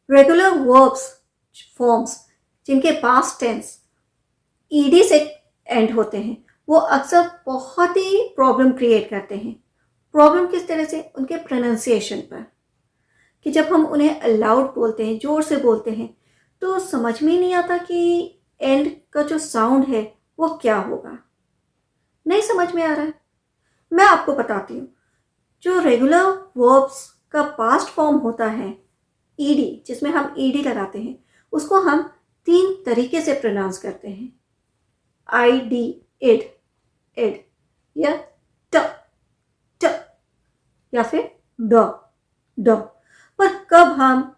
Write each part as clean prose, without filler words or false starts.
Regular verbs forms जिनके past tense ED से and होते हैं वो अक्सर बहुत ही प्रॉब्लम क्रिएट करते हैं। प्रॉब्लम किस तरह से? उनके प्रोनाउंसिएशन पर, कि जब हम उन्हें अलाउड बोलते हैं, जोर से बोलते हैं, तो समझ में ही नहीं आता कि एंड का जो साउंड है वो क्या होगा। नहीं समझ में आ रहा है? मैं आपको बताती हूँ। जो रेगुलर वर्ब्स का पास्ट फॉर्म होता है ईडी, जिसमें हम ईडी लगाते हैं, उसको हम 3 तरीके से प्रोनाउंस करते हैं। आई डी, इड, इड, या ट, ट, या फिर ड, ड। पर कब हम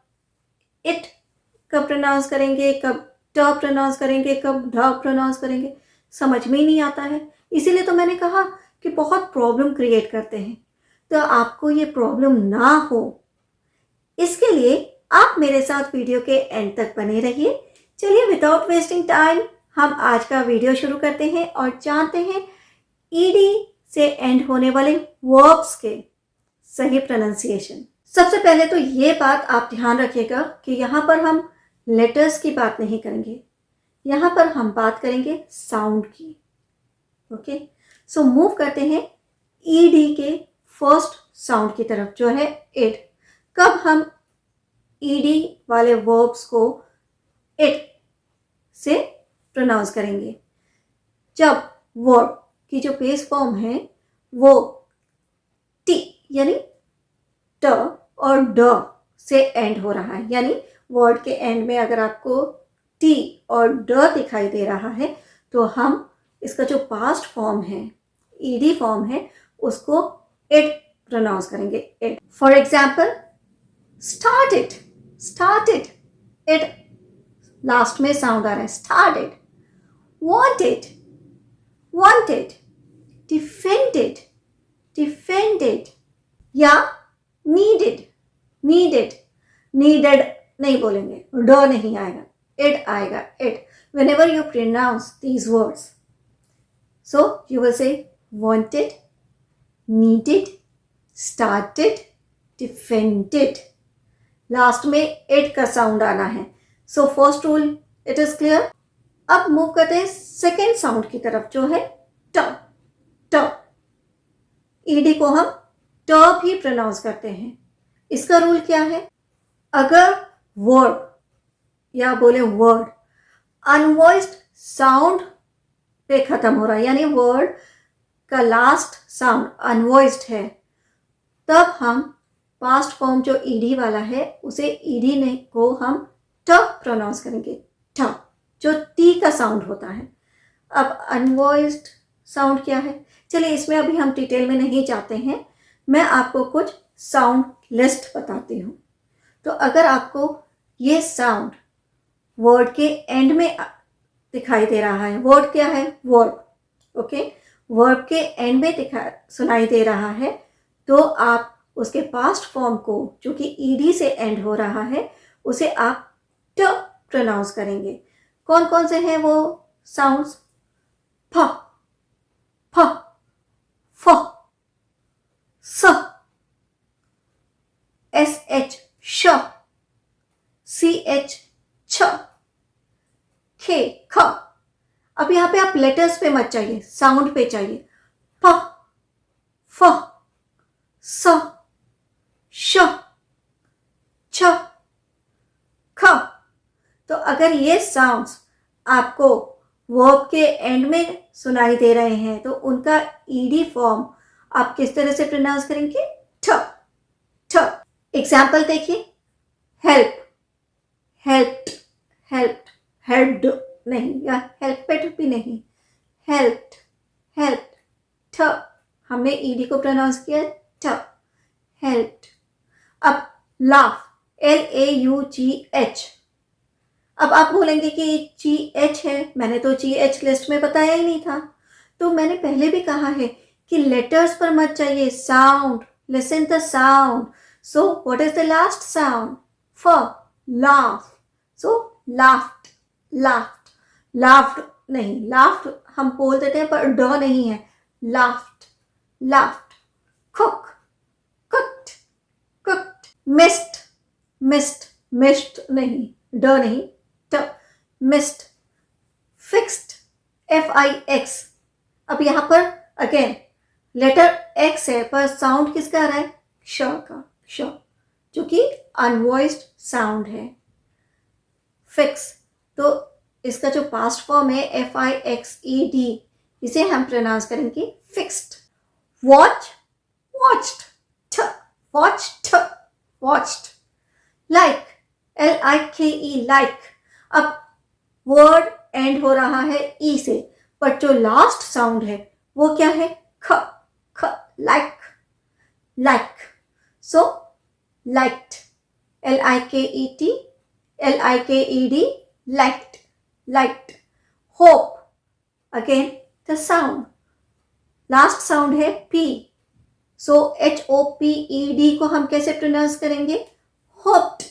इट कब प्रोनाउंस करेंगे, कब ट प्रोनाउंस करेंगे, कब ढ प्रोनाउंस करेंगे, समझ में ही नहीं आता है। इसीलिए तो मैंने कहा कि बहुत प्रॉब्लम क्रिएट करते हैं। तो आपको ये प्रॉब्लम ना हो, इसके लिए आप मेरे साथ वीडियो के एंड तक बने रहिए। चलिए विदाउट वेस्टिंग टाइम हम आज का वीडियो शुरू करते हैं और जानते हैं ईडी से एंड होने वाले वर्ब्स के सही प्रोनाउंसिएशन। सबसे पहले तो ये बात आप ध्यान रखिएगा कि यहाँ पर हम लेटर्स की बात नहीं करेंगे, यहाँ पर हम बात करेंगे साउंड की। ओके, सो मूव करते हैं ईडी के फर्स्ट साउंड की तरफ, जो है इड। कब हम ईडी वाले वर्ब्स को इट से प्रोनाउंस करेंगे? जब वर्ब की जो बेस फॉर्म है वो टी यानी ट और ड से एंड हो रहा है, यानी वर्ड के एंड में अगर आपको टी और ड दिखाई दे रहा है तो हम इसका जो पास्ट फॉर्म है, ईडी फॉर्म है, उसको इट प्रोनाउंस करेंगे, it. For example started, started, it last में साउंड आ रहा है, started. Wanted, wanted, defended, defended, या नीडेड, नीडेड, नीडेड नहीं बोलेंगे, ड नहीं आएगा, इट आएगा, it. whenever you pronounce these words, so you will say wanted, needed, started, defended। Last में इट का साउंड आना है। So first rule it is clear. अब मूव करते हैं सेकेंड साउंड की तरफ, जो है ट, ट। ईडी को हम ट भी प्रोनाउंस करते हैं। इसका रूल क्या है? अगर वर्ड या बोले वर्ड अनवॉइस्ड साउंड पे खत्म हो रहा है, यानी वर्ड का लास्ट साउंड अनवॉइस्ड है, तब हम पास्ट फॉर्म जो ईडी वाला है उसे ईडी ने को हम ट प्रोनाउंस करेंगे, ट, जो टी का साउंड होता है। अब अनवॉइस्ड साउंड क्या है? चलिए इसमें अभी हम डिटेल में नहीं जाते हैं, मैं आपको कुछ साउंड लिस्ट बताती हूँ। तो अगर आपको ये साउंड वर्ड के एंड में दिखाई दे रहा है, वर्ड क्या है? वर्ब। ओके, वर्ब के एंड में सुनाई दे रहा है, तो आप उसके पास्ट फॉर्म को, जो कि ईडी से एंड हो रहा है, उसे आप ट प्रोनाउंस करेंगे। कौन कौन से हैं वो साउंड्स? फ, फ, फ, स, एस एच श, सी एच छ, खे ख। अब यहां पे आप लेटर्स पे मत चाहिए, साउंड पे चाहिए। फ, फ, स, श, छ, ख। तो अगर ये साउंड्स आपको वर्ब के एंड में सुनाई दे रहे हैं तो उनका ईडी फॉर्म आप किस तरह से प्रोनाउंस करेंगे? ठ, ठ। एग्जाम्पल देखिए, हेल्प, हेल्प्ड, हेल्प्ड, हेल्प्ड नहीं, या हेल्पेड भी नहीं, हेल्प्ड, हेल्प्ड, ठ। हमने ईडी को प्रोनाउंस किया ठ, हेल्प्ड। अब लाफ, LAUGH। अब आप बोलेंगे कि GH है, मैंने तो GH लिस्ट में बताया ही नहीं था। तो मैंने पहले भी कहा है कि लेटर्स पर मत चाहिए, sound, listen the sound. So what is the last sound? फ, लाफ। सो लाफ्ड, लाफ्ड, लाफ्ड नहीं, लाफ्ड हम बोल देते हैं पर ड नहीं है, laughed, laughed. Cook, cooked, cooked. Missed, missed, mist नहीं, ड नहीं, ट, मिस्ट, फिक्स्ड, FIX। अब यहाँ पर अगेन लेटर X है पर साउंड किसका आ रहा है? श का, श, जो कि अनवॉइस्ड साउंड है। फिक्स, तो इसका जो पास्ट फॉर्म है FIXED, इसे हम प्रोनाउंस करेंगे फिक्स्ड। वॉच, वॉच्ड, ठ, watched, watched. Like, LIKE, like. अब वर्ड एंड हो रहा है ई से, बट जो लास्ट साउंड है वो क्या है? ख, ख, like, like. So liked, LIKET, LIKED, liked, liked. Hope, again the sound, last sound है P, so HOPED को हम कैसे प्रोनाउंस करेंगे? hoped,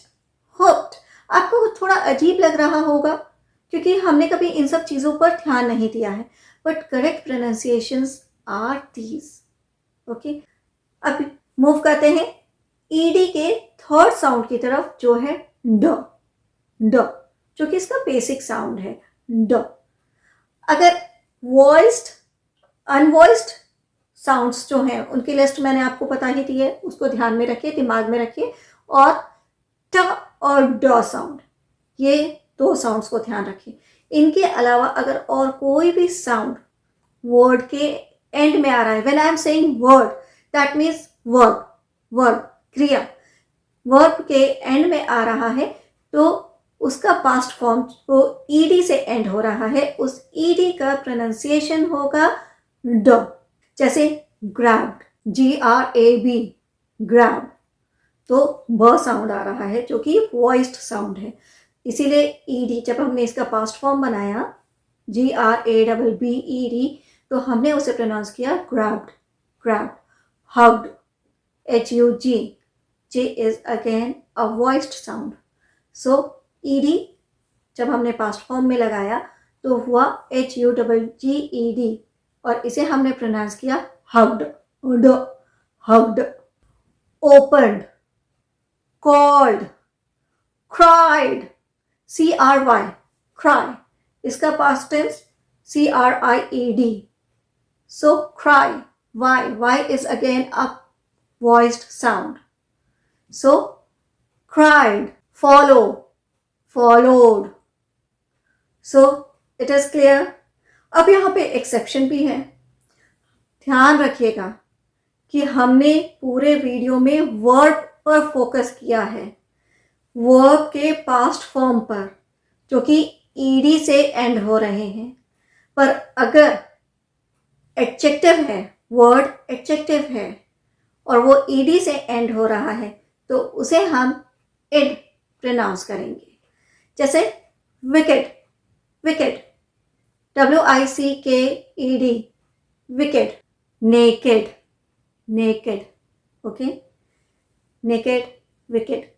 hoped। आपको थोड़ा अजीब लग रहा होगा क्योंकि हमने कभी इन सब चीज़ों पर ध्यान नहीं दिया है, but correct pronunciations are these. Okay, अब मूव करते हैं ED के थर्ड साउंड की तरफ, जो है ड, ड, जो कि इसका बेसिक साउंड है, ड। अगर वॉइस्ड, अनवॉइस्ड साउंड्स जो हैं उनकी लिस्ट मैंने आपको बता ही दी है, उसको ध्यान में रखिए, दिमाग में रखिए। और ट और ड साउंड, ये दो साउंड्स को ध्यान रखिए। इनके अलावा अगर और कोई भी साउंड वर्ड के एंड में आ रहा है, when I am saying word, that means verb, verb, क्रिया, वर्ब के एंड में आ रहा है, तो उसका पास्ट फॉर्म जो ED से एंड हो रहा है, उस ED का प्रोनाउंसिएशन होगा ड। जैसे ग्रैब्ड, GRAB, ग्रैब, तो ब साउंड आ रहा है जो कि वॉइस्ड साउंड है, इसीलिए ED जब हमने इसका पास्ट फॉर्म बनाया GRABBED, तो हमने उसे प्रोनाउंस किया grabbed, grabbed. Hugged, HUG, J is again a voiced sound, so ED जब हमने पास्ट फॉर्म में लगाया तो हुआ HUGGED, और इसे हमने प्रोनाउंस किया hugged, hugged. Opened, called, cried, CRY, cry, इसका past tense CRIED, so cry, Y is again a voiced sound, so cried, follow, followed, so it is clear। अब यहाँ पे एक्सेप्शन भी है, ध्यान रखिएगा कि हमने पूरे वीडियो में वर्ब पर फोकस किया है, वर्ब के पास्ट फॉर्म पर जो कि ED से एंड हो रहे हैं। पर अगर एडजेक्टिव है, वर्ड एडजेक्टिव है और वो ED से एंड हो रहा है, तो उसे हम इड प्रोनाउंस करेंगे। जैसे wicket, wicket, WICKED, wicket. Naked, naked, okay, naked, wicket,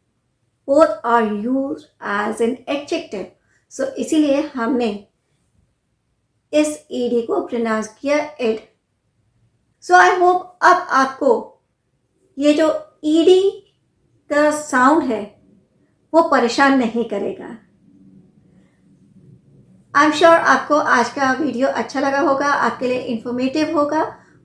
both are used as an adjective, so इसीलिए हमने इस ED को प्रोनाउंस किया इड। सो आई होप अब आपको ये जो ED का साउंड है वो परेशान नहीं करेगा। आई एम श्योर आपको आज का वीडियो अच्छा लगा होगा, आपके लिए इंफॉर्मेटिव होगा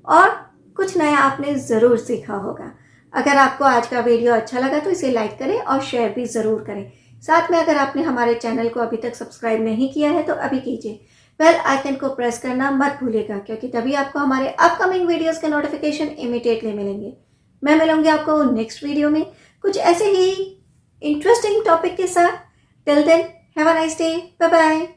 और कुछ नया आपने ज़रूर सीखा होगा। अगर आपको आज का वीडियो अच्छा लगा तो इसे लाइक करें और शेयर भी ज़रूर करें। साथ में अगर आपने हमारे चैनल को अभी तक सब्सक्राइब नहीं किया है तो अभी कीजिए, बेल आइकन को प्रेस करना मत भूलिएगा, क्योंकि तभी आपको हमारे अपकमिंग वीडियोस के नोटिफिकेशन इमीडिएटली मिलेंगे। मैं मिलूंगी आपको नेक्स्ट वीडियो में कुछ ऐसे ही इंटरेस्टिंग टॉपिक के साथ। Till then have a nice day, bye bye.